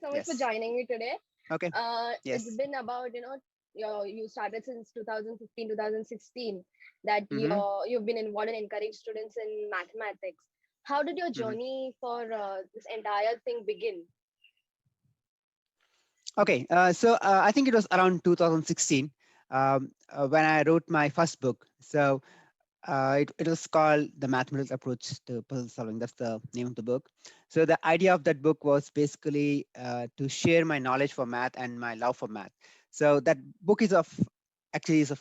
so much for Yes. joining me today. Okay. It's Yes. been about, you started since 2015, 2016 that Mm-hmm. you've been involved and encouraged students in mathematics. How did your Mm-hmm. journey for this entire thing begin? Okay. I think it was around 2016 when I wrote my first book. So it was called The Mathematical Approach to Puzzle Solving. That's the name of the book. So the idea of that book was basically to share my knowledge for math and my love for math. So that book is of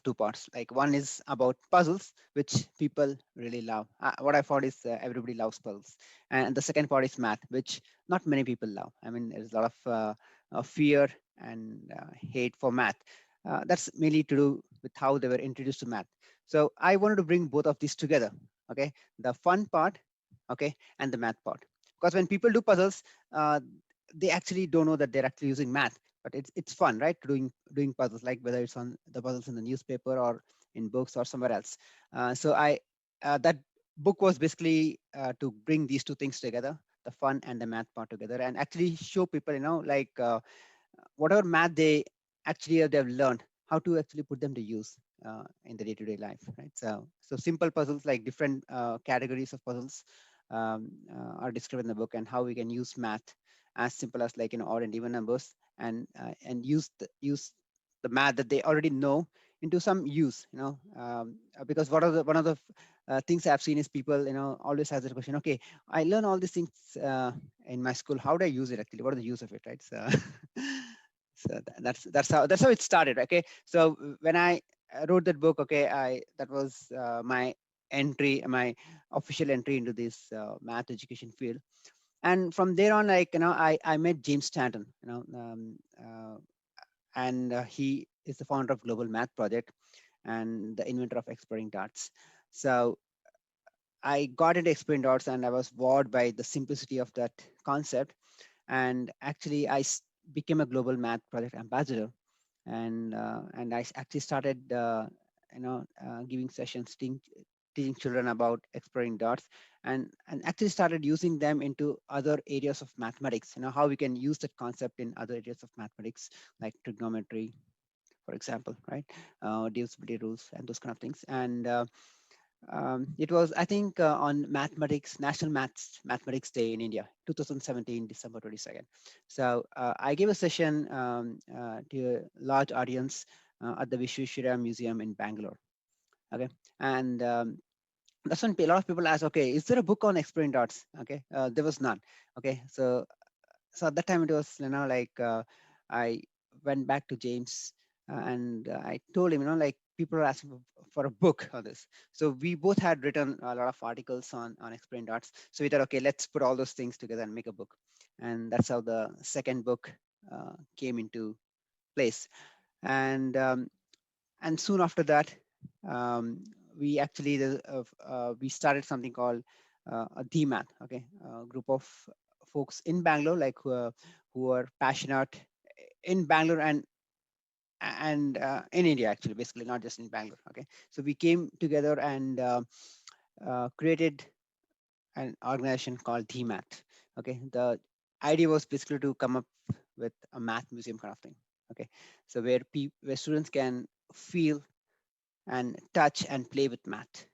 two parts. Like one is about puzzles, which people really love. What I found is everybody loves puzzles, and the second part is math, which not many people love. I mean, there's a lot of fear and hate for math. That's mainly to do with how they were introduced to math. So I wanted to bring both of these together. Okay, the fun part, okay, and the math part. Because when people do puzzles, they actually don't know that they're actually using math, but it's fun, right? Doing puzzles, like whether it's on the puzzles in the newspaper or in books or somewhere else. So I that book was basically to bring these two things together, the fun and the math part together, and actually show people, like whatever math they actually they've learned, how to actually put them to use in the day-to-day life, right? So simple puzzles, like different categories of puzzles are described in the book, and how we can use math as simple as, like, odd and even numbers, and use the math that they already know into some use, because one of the things I've seen is people, always has the question, okay, I learn all these things in my school, how do I use it actually, what are the use of it, right? So that's how it started. Okay, so when I wrote that book, okay, I that was my official entry into this math education field. And from there on, like, I met James Stanton, and he is the founder of Global Math Project and the inventor of exploding darts. So I got into exploding darts, and I was wowed by the simplicity of that concept. And actually, became a Global Math Project ambassador, and actually started giving sessions, teaching children about exploring dots, and actually started using them into other areas of mathematics, how we can use that concept in other areas of mathematics, like trigonometry, for example, right? Divisibility rules and those kind of things. And it was, I think, on National Mathematics Day in India, 2017, December 22nd. So I gave a session to a large audience at the Visvesvaraya Museum in Bangalore. Okay, and that's when a lot of people ask, okay, is there a book on exploring dots? Okay, there was none. Okay, so at that time it was, like, I went back to James, and I told him, like, people are asking for a book on this. So we both had written a lot of articles on explained arts, so we thought, okay, let's put all those things together and make a book. And that's how the second book came into place. And um, and soon after that, um, we started something called a DhiMath. Okay, a group of folks in Bangalore, like, who are passionate in Bangalore and in India, actually, basically not just in Bangalore. Okay, so we came together and created an organization called DhiMath. Okay, the idea was basically to come up with a math museum kind of thing. Okay, so where students can feel and touch and play with math.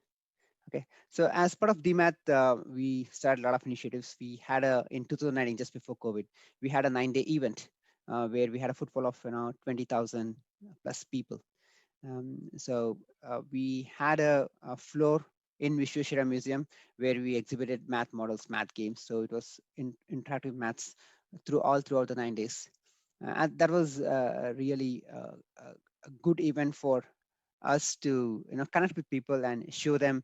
Okay, so as part of DMath, we started a lot of initiatives. We had in 2019, just before COVID, we had a 9-day event where we had a footfall of 20,000 plus people. So we had a floor in Visvesvaraya Museum where we exhibited math models, math games. So it was interactive maths throughout the 9 days. And that was really a good event for us to connect with people and show them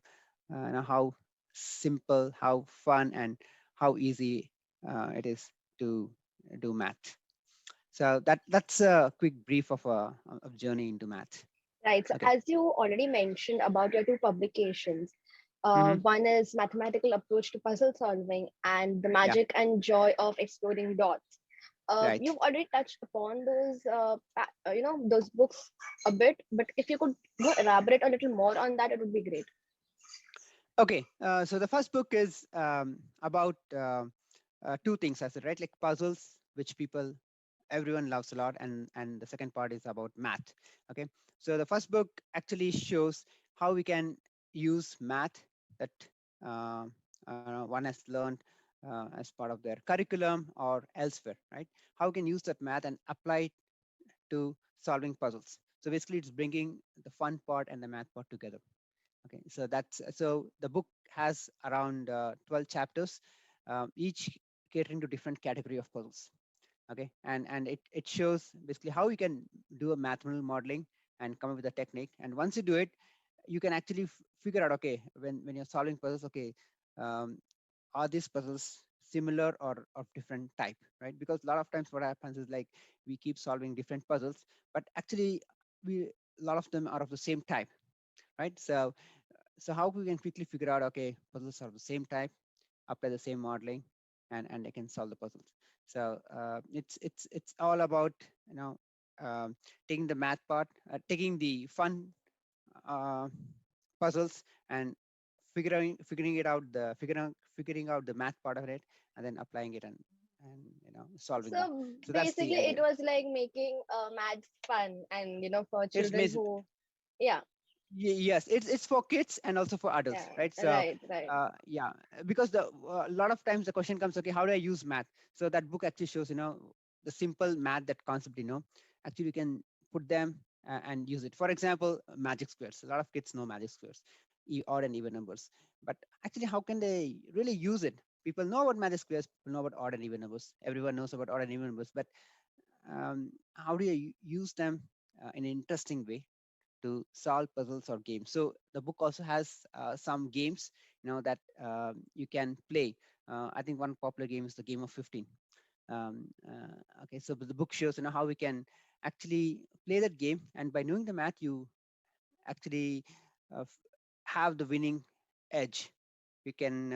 how simple, how fun, and how easy it is to do math. So that's a quick brief of journey into math. Right. So, Okay. as you already mentioned about your two publications, Hmm. one is Mathematical Approach to Puzzle Solving and The Yeah. Magic and Joy of Exploding Dots. Right. You've already touched upon those, those books a bit, but if you could elaborate a little more on that, it would be great. Okay. So the first book is about two things, I said, right? Like puzzles which everyone loves a lot, and the second part is about math. Okay, so the first book actually shows how we can use math that uh, one has learned as part of their curriculum or elsewhere, right? How we can use that math and apply it to solving puzzles. So basically it's bringing the fun part and the math part together. Okay, so the book has around 12 chapters, each catering to different category of puzzles. Okay, and it shows basically how you can do a mathematical modeling and come up with a technique. And once you do it, you can actually figure out, okay, when you're solving puzzles, okay, um, are these puzzles similar or of different type, right? Because a lot of times what happens is like we keep solving different puzzles, but actually we a lot of them are of the same type, right? So how we can quickly figure out, okay, puzzles are of the same type, apply the same modeling, and they can solve the puzzles. So it's all about, you know, taking the math part, taking the fun uh, puzzles and figuring out the math part of it, and then applying it and solving them. So So that's the basically, it idea. was like making maths fun, and for It's children basic. who, yeah, Yes, it's for kids and also for adults, yeah, right? So right, right. yeah, because the a lot of times the question comes, okay, how do I use math? So that book actually shows, the simple math, that concept, actually you can put them and use it. For example, magic squares. A lot of kids know magic squares, odd and even numbers, but actually how can they really use it? People know about magic squares, people know about odd and even numbers, everyone knows about odd and even numbers, but how do you use them in an interesting way to solve puzzles or games? So the book also has some games, that you can play. I think one popular game is the game of 15. Okay, so the book shows how we can actually play that game, and by knowing the math, you actually have the winning edge. You can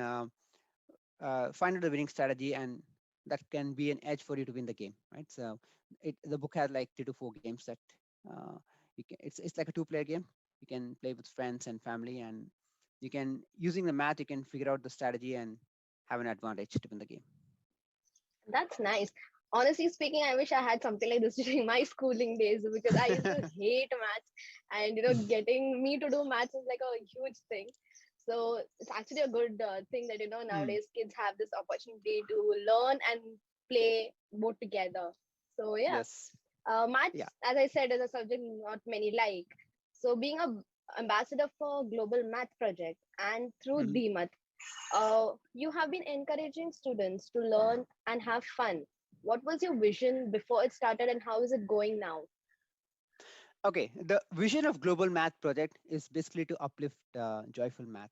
find out the winning strategy, and that can be an edge for you to win the game, right? So the book has like 3 to 4 games that uh, it's like a two-player game. You can play with friends and family, and you can, using the math, you can figure out the strategy and have an advantage to win the game. That's nice. Honestly speaking, I wish I had something like this during my schooling days because I used to hate maths, and getting me to do maths is like a huge thing. So it's actually a good thing that Hmm. nowadays kids have this opportunity to learn and play both together. So yeah, Yes. maths, Yeah. as I said, is a subject not many like. So being a ambassador for Global Math Project and through Mhm. DhiMath, you have been encouraging students to learn and have fun. What was your vision before it started, and how is it going now? Okay. The vision of Global Math Project is basically to uplift joyful math.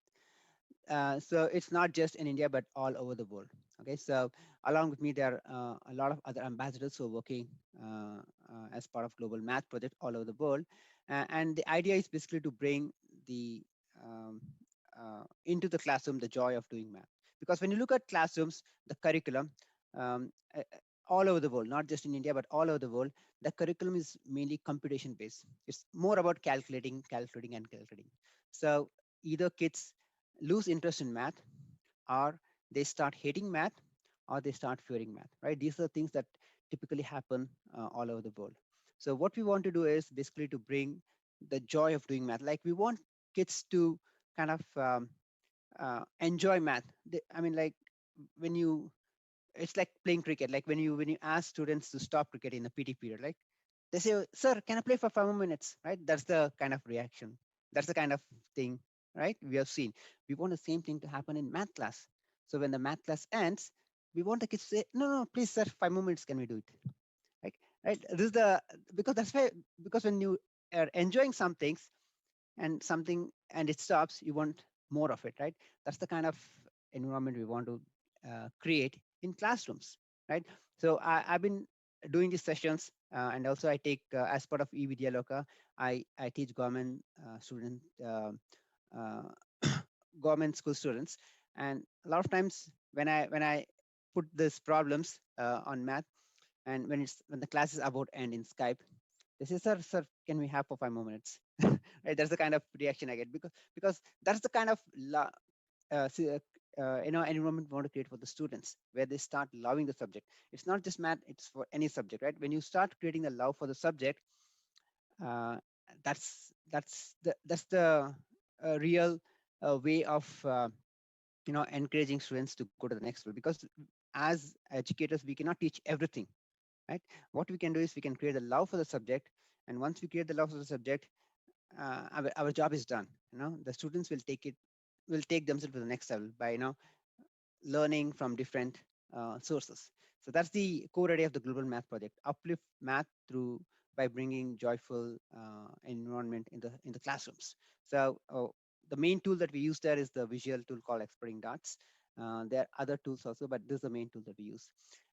So it's not just in India, but all over the world. Okay, so along with me, there are a lot of other ambassadors who are working as part of Global Math Project all over the world, and the idea is basically to bring the um, into the classroom the joy of doing math. Because when you look at classrooms, the curriculum, um, uh, all over the world, not just in India, but all over the world, the curriculum is mainly computation based. It's more about calculating, and calculating. So either kids lose interest in math, or they start hating math, or they start fearing math, right? These are things that typically happen all over the world. So what we want to do is basically to bring the joy of doing math. Like we want kids to kind of enjoy math. I mean, like when you, it's like playing cricket. Like when you ask students to stop cricket in a PT period, like they say, "Sir, can I play for 5 more minutes?" Right? That's the kind of reaction. That's the kind of thing, right? We have seen. We want the same thing to happen in math class. So when the math class ends, we want the kids to say, "No, no, please, sir, 5 more minutes. Can we do it?" Right? Right? This is the, because that's why, because when you are enjoying some things and it stops, you want more of it, right? That's the kind of environment we want to create in classrooms, right? So I've been doing these sessions, and also I take, as part of evidya loka, I teach government student uh, government school students. And a lot of times when I put these problems on math, and when the class is about end in Skype, they say, sir, can we have for 5 more minutes? Right? That's the kind of reaction I get, because that's the kind of environment we want to create for the students where they start loving the subject. It's not just math, it's for any subject, right? When you start creating the love for the subject, uh, that's the real way of encouraging students to go to the next level, because as educators we cannot teach everything, right? What we can do is we can create the love for the subject, and once we create the love for the subject, our job is done. The students will take themselves to the next level by learning from different sources. So that's the core idea of the Global Math Project: uplift math through by bringing joyful environment in the classrooms. So the main tool that we use there is the visual tool called Exploding Dots. There are other tools also, but this is the main tool that we use.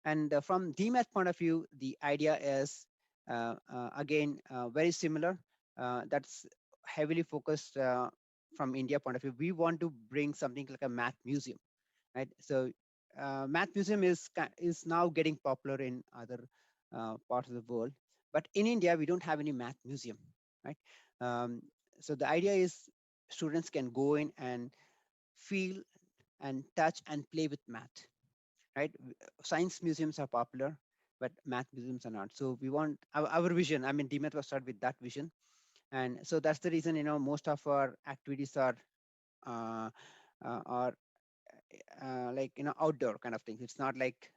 And from DMAT point of view, the idea is again very similar. That's heavily focused from India point of view. We want to bring something like a math museum, right? So math museum is now getting popular in other parts of the world, but in India we don't have any math museum, right? um, so the idea is students can go in and feel and touch and play with math, right? Science museums are popular, but math museums are not. So we want our vision, I mean, DMath was started with that vision. And so that's the reason most of our activities uh, are like outdoor kind of things. It's not like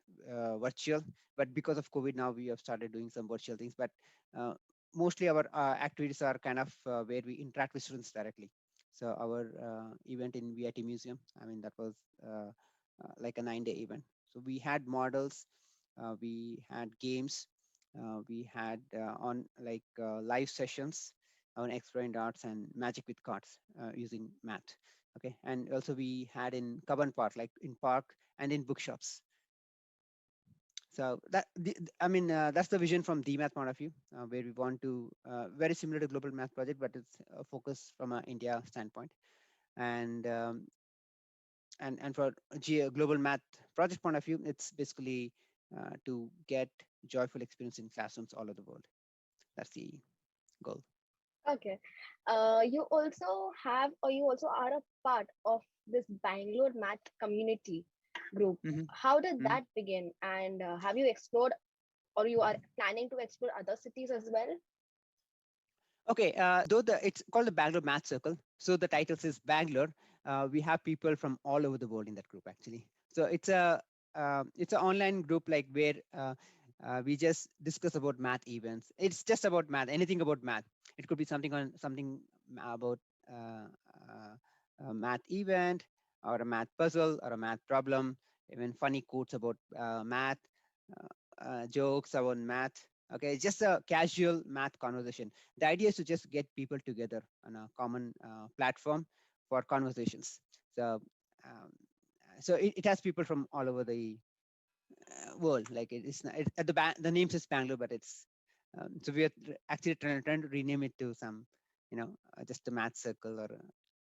virtual, but because of COVID now we have started doing some virtual things. But uh, mostly our activities are kind of where we interact with students directly. So our event in VIT Museum, I mean, that was like a 9-day event. So we had models, we had games, we had on like live sessions on exploring arts and magic with cards using math. Okay, and also we had in Kaban Park, like in park and in bookshops. So I mean, that's the vision from DMath point of view, where we want to very similar to Global Math Project, but it's focused from an India standpoint. And and for Global Math Project point of view, it's basically to get joyful experience in classrooms all over the world. That's the goal. Okay. You also have, or you also are a part of this Bangalore math community group. How did Hmm. that begin? And have you explored, or you are planning to explore other cities as well? Okay, though it's called the Bangalore Math Circle, so the title says Bangalore. We have people from all over the world in that group actually. So it's an online group like where we just discuss about math events. It's just about math, anything about math. It could be something about uh, a math event or a math puzzle or a math problem, even funny quotes about math, jokes about math. Okay, it's just a casual math conversation. The idea is to just get people together on a common platform for conversations. So um, it has people from all over the world. Like it's not, at the name says Bangalore, but it's so we are actually trying to rename it to some just a math circle or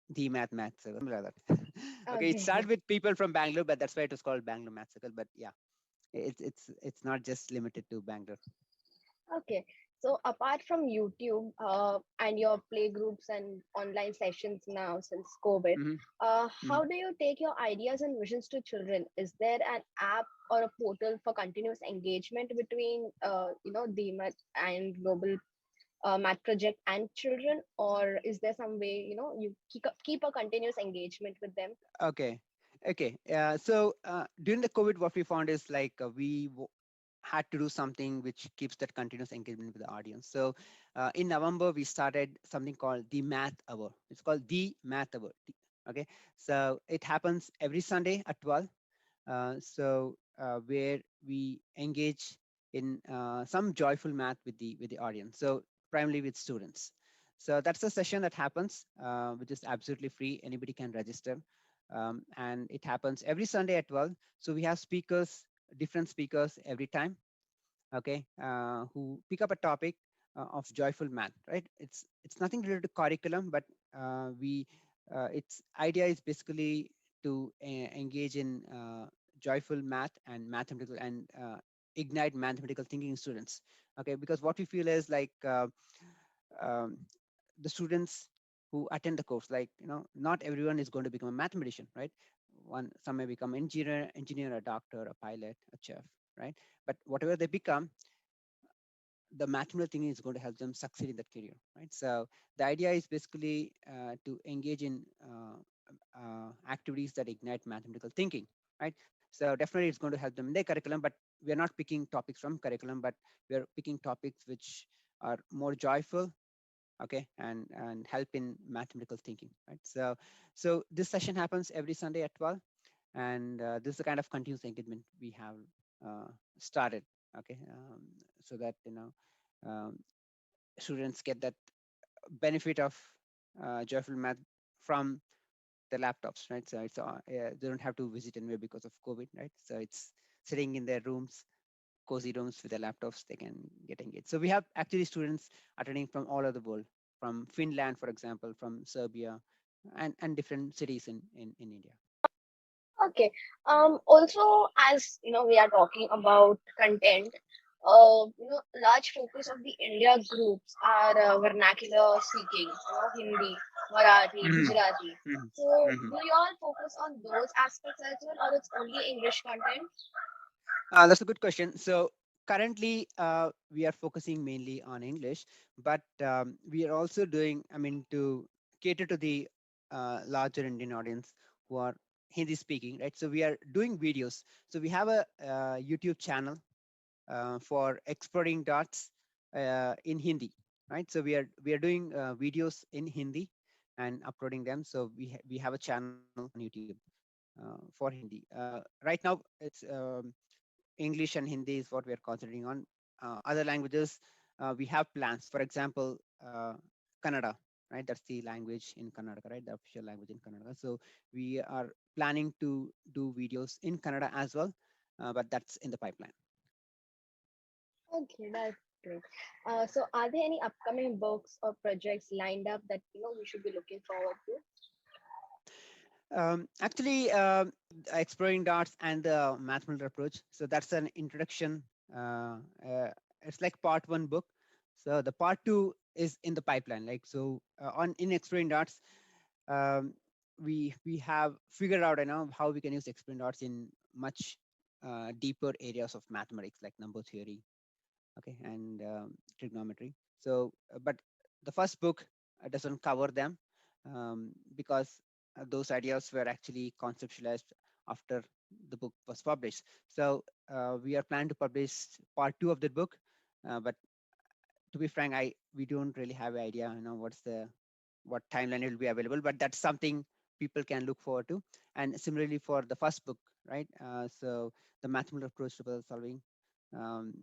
the math circle, something like that. Okay, it started Okay. with people from Bangalore, but that's why it was called Bangalore Math Circle. But yeah, it's not just limited to Bangalore. Okay. So apart from YouTube and your play groups and online sessions now since COVID, Hmm. how do you take your ideas and visions to children? Is there an app or a portal for continuous engagement between, the and global math project and children, or is there some way you keep a continuous engagement with them? Okay. Okay. So during the COVID, what we found is like had to do something which keeps that continuous engagement with the audience. So in November, we started something called the Math Hour. It's called the Math Hour. Okay. So it happens every Sunday at 12. Where we engage in some joyful math with the audience. So primarily with students. So that's a session that happens, which is absolutely free. Anybody can register, and it happens every Sunday at 12. So we have speakers, different speakers every time. Okay, who pick up a topic of joyful math. Right? It's nothing related to curriculum, but we its idea is basically to engage in joyful math and mathematical and ignite mathematical thinking in students. Okay, because what we feel is like um, the students who attend the course, like not everyone is going to become a mathematician, right? some may become engineer, a doctor, a pilot, a chef, right? But whatever they become, the mathematical thinking is going to help them succeed in that career, right? So the idea is basically to engage in activities that ignite mathematical thinking, right? So definitely it's going to help them in their curriculum, but we are not picking topics from curriculum, but we are picking topics which are more joyful, okay, and help in mathematical thinking, right? So this session happens every Sunday at 12, and this is the kind of continuous engagement we have started, okay, so that um, students get that benefit of joyful math from the laptops, right? So they don't have to visit anywhere because of COVID, right? So it's sitting in their rooms, cozy rooms with their laptops, they can get engaged. So we have actually students attending from all over the world, from Finland, for example, from Serbia, and different cities in India. Okay. Also, as we are talking about content. Large focus of the India groups are vernacular speaking, Hindi, Marathi, Mhm, Gujarati. mhm, So, mhm. do you all focus on those aspects as well, or it's only English content? That's a good question. So currently, we are focusing mainly on English, but we are also doing, I mean, to cater to the larger Indian audience who are Hindi speaking, right? So we are doing videos. So we have a YouTube channel for exploring dots in Hindi, right? So we are doing videos in Hindi and uploading them. So we have a channel on YouTube for Hindi. Right now, it's English and Hindi is what we are concentrating on. Other languages, we have plans. For example, Kannada, right? That's the language in Karnataka, right? The official language in Kannada. So we are planning to do videos in Kannada as well, but that's in the pipeline. Okay, that's great. So, are there any upcoming books or projects lined up that we should be looking forward to? Actually, exploring dots and the mathematical approach. So that's an introduction. Uh, uh, it's like part one book. So the part two is in the pipeline. Like so, on in exploring dots, um, we have figured out how we can use exploring dots in much deeper areas of mathematics, like number theory, okay, and trigonometry. So, but the first book doesn't cover them because those ideas were actually conceptualized after the book was published. So we are planning to publish part two of the book, but to be frank, I we don't really have an idea, what timeline it will be available, but that's something people can look forward to. And similarly for the first book, right? So the mathematical approach to puzzle solving. Um,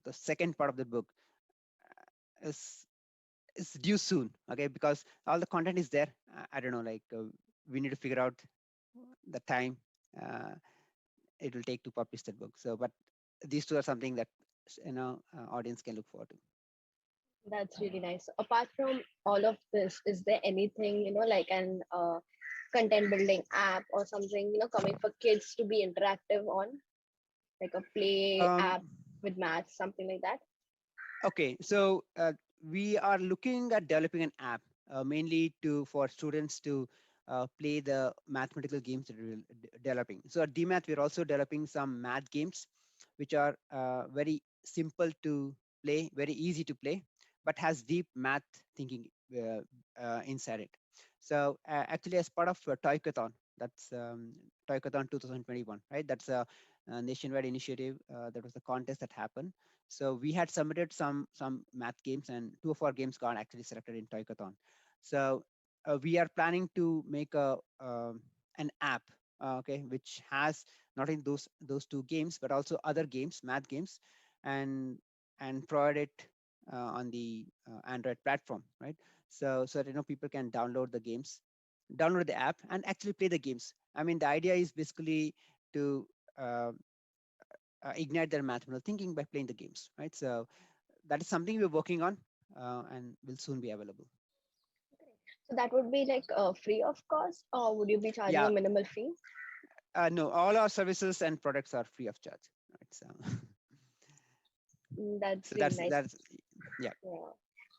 the second part of the book is is due soon, okay, because all the content is there. I don't know, like we need to figure out the time uh, it will take to publish that book. So but these two are something that audience can look forward to. That's really nice. So apart from all of this, is there anything, like an content building app or something, coming for kids to be interactive on, like a play um, app with maths, something like that? okay, so we are looking at developing an app mainly to for students to play the mathematical games that we're developing. So at DMath, we're also developing some math games which are very simple to play, very easy to play, but has deep math thinking inside it. So actually, as part of Toycathon, that's Toycathon 2021, right? That's a nationwide initiative. That was the contest that happened. So we had submitted some math games, and two of our games got actually selected in Toycathon. So we are planning to make an app, okay, which has not in those two games, but also other games, math games, and provide it on the Android platform, right? So that people can download the games, download the app, and actually play the games. I mean, the idea is basically to uh, ignite their mathematical thinking by playing the games, right? So that is something we're working on and will soon be available. So that would be like free of cost, or would you be charging a Yeah, minimal fee? no, all our services and products are free of charge, right? So, That's so really that's nice. that's yeah. Yeah.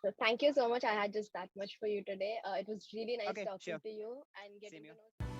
So thank you so much. I had just that much for you today. It was really nice Okay, talking sure. to you and Same getting to here. know.